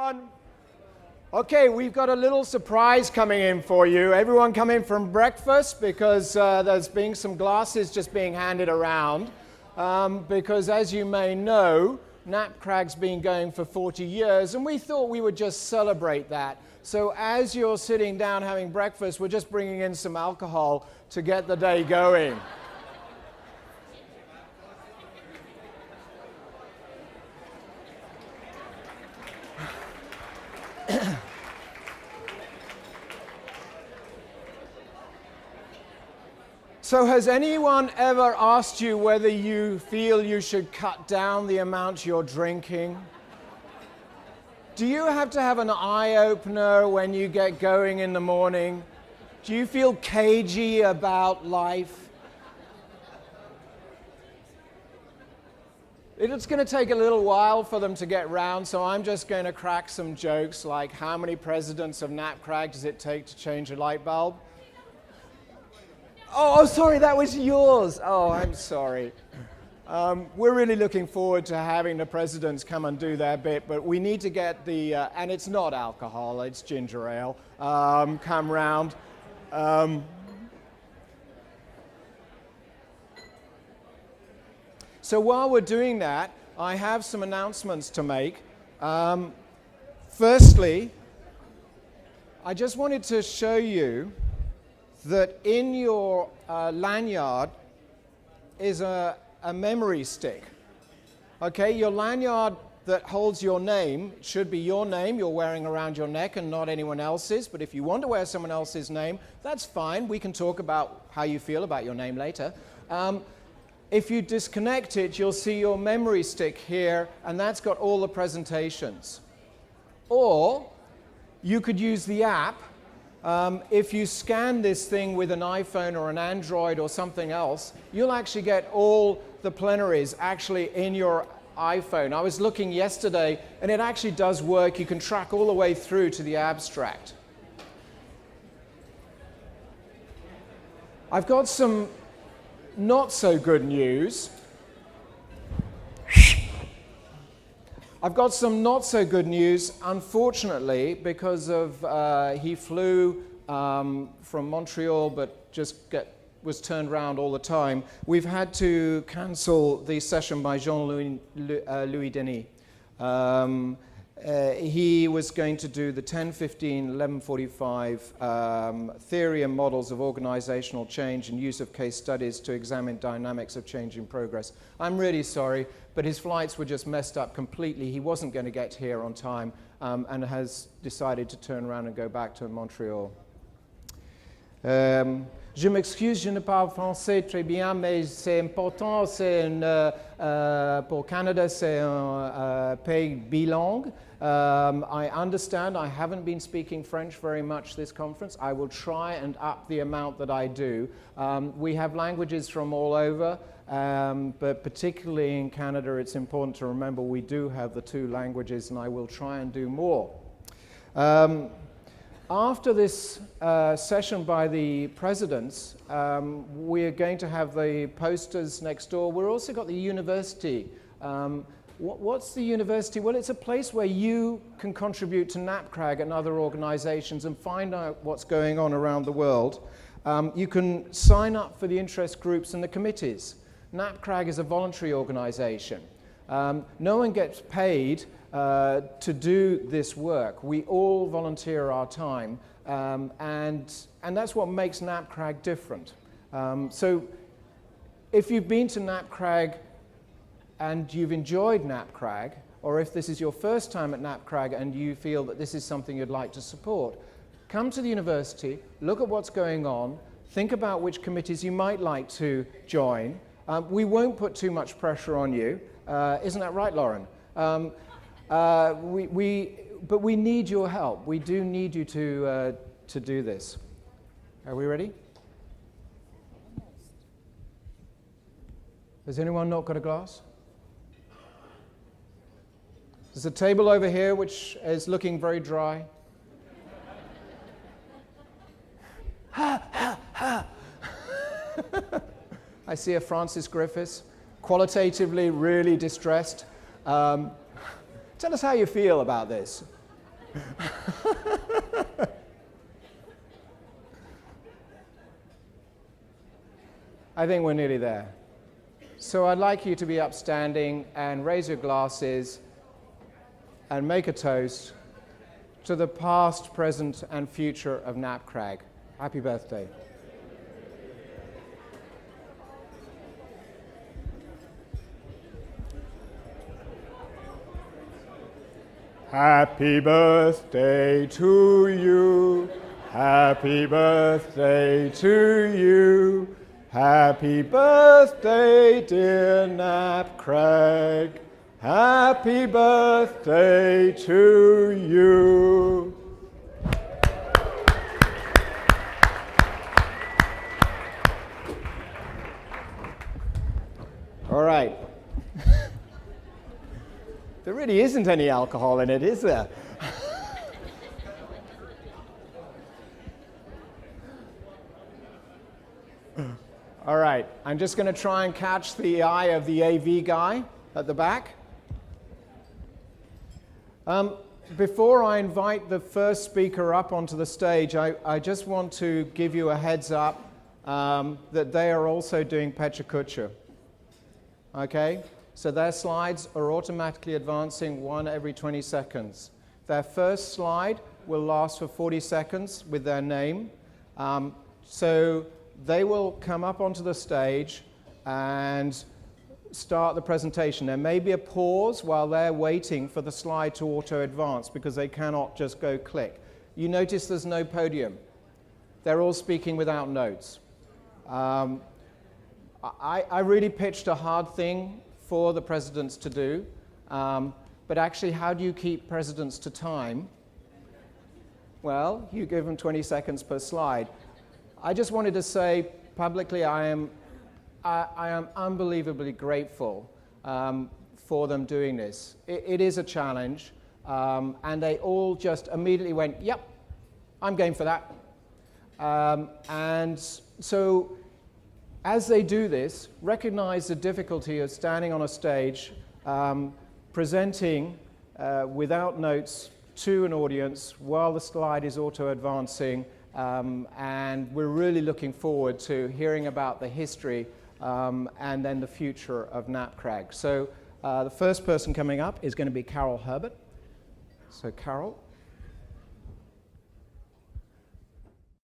everyone. Okay, we've got a little surprise coming in for you. Everyone come in from breakfast because there's been some glasses just being handed around. Because as you may know, NAPCRAG's been going for 40 years, and we thought we would just celebrate that. So as you're sitting down having breakfast, we're just bringing in some alcohol to get the day going. So has anyone ever asked you whether you feel you should cut down the amount you're drinking? Do you have to have an eye-opener when you get going in the morning? Do you feel cagey about life? It's going to take a little while for them to get round, so I'm just going to crack some jokes like, how many presidents of NAPCRAG does it take to change a light bulb? Oh, sorry, that was yours. Oh, I'm sorry. We're really looking forward to having the presidents come and do their bit, but we need to get the, and it's not alcohol, it's ginger ale, come round. So while we're doing that, I have some announcements to make. Firstly, I just wanted to show you that in your lanyard is a memory stick. Okay, your lanyard that holds your name should be your name you're wearing around your neck and not anyone else's, but if you want to wear someone else's name, that's fine. We can talk about how you feel about your name later. If you disconnect it, you'll see your memory stick here, and that's got all the presentations. Or you could use the app. If you scan this thing with an iPhone or an Android or something else, you'll actually get all the plenaries actually in your iPhone. I was looking yesterday, and it actually does work. You can track all the way through to the abstract. I've got some not so good news. I've got some not so good news, unfortunately, because of he flew from Montreal but just was turned around all the time. We've had to cancel the session by Jean-Louis Denis. He was going to do the 10:15, 11:45 theory and models of organizational change and use of case studies to examine dynamics of change in progress. I'm really sorry, but his flights were just messed up completely. He wasn't going to get here on time and has decided to turn around and go back to Montreal. Je m'excuse, je ne parle français très bien, mais c'est important. Pour Canada, c'est un pays bilingue. I understand I haven't been speaking French very much this conference. I will try and up the amount that I do. We have languages from all over, but particularly in Canada, it's important to remember we do have the two languages, and I will try and do more. After this session by the presidents, we're going to have the posters next door. We've also got the university. What's the university? Well, it's a place where you can contribute to NAPCRAG and other organizations and find out what's going on around the world. You can sign up for the interest groups and the committees. NAPCRAG is a voluntary organization. No one gets paid to do this work. We all volunteer our time, and that's what makes NAPCRAG different. So if you've been to NAPCRAG and you've enjoyed NAPCRAG, or if this is your first time at NAPCRAG and you feel that this is something you'd like to support, come to the university, look at what's going on, think about which committees you might like to join. We won't put too much pressure on you. Isn't that right, Lauren? But we need your help. We do need you to do this. Are we ready? Has anyone not got a glass? There's a table over here which is looking very dry. Ha, ha, ha. I see a Francis Griffiths, qualitatively really distressed. Tell us how you feel about this. I think we're nearly there. So I'd like you to be upstanding and raise your glasses and make a toast to the past, present, and future of Knapcrag. Happy birthday. Happy birthday to you. Happy birthday to you. Happy birthday, dear Knapcrag. Happy birthday to you. All right. There really isn't any alcohol in it, is there? All right, I'm just going to try and catch the eye of the AV guy at the back. Before I invite the first speaker up onto the stage, I just want to give you a heads up that they are also doing Pecha Kucha. Okay? So their slides are automatically advancing one every 20 seconds. Their first slide will last for 40 seconds with their name. So they will come up onto the stage and start the presentation. There may be a pause while they're waiting for the slide to auto-advance because they cannot just go click. You notice there's no podium. They're all speaking without notes. I really pitched a hard thing for the presidents to do, but actually, how do you keep presidents to time? Well, you give them 20 seconds per slide. I just wanted to say publicly I am unbelievably grateful for them doing this. It is a challenge, and they all just immediately went, yep, I'm game for that. And so as they do this, recognize the difficulty of standing on a stage, presenting without notes to an audience while the slide is auto-advancing, and we're really looking forward to hearing about the history and then the future of Knapcrag. So the first person coming up is going to be Carol Herbert. So Carol.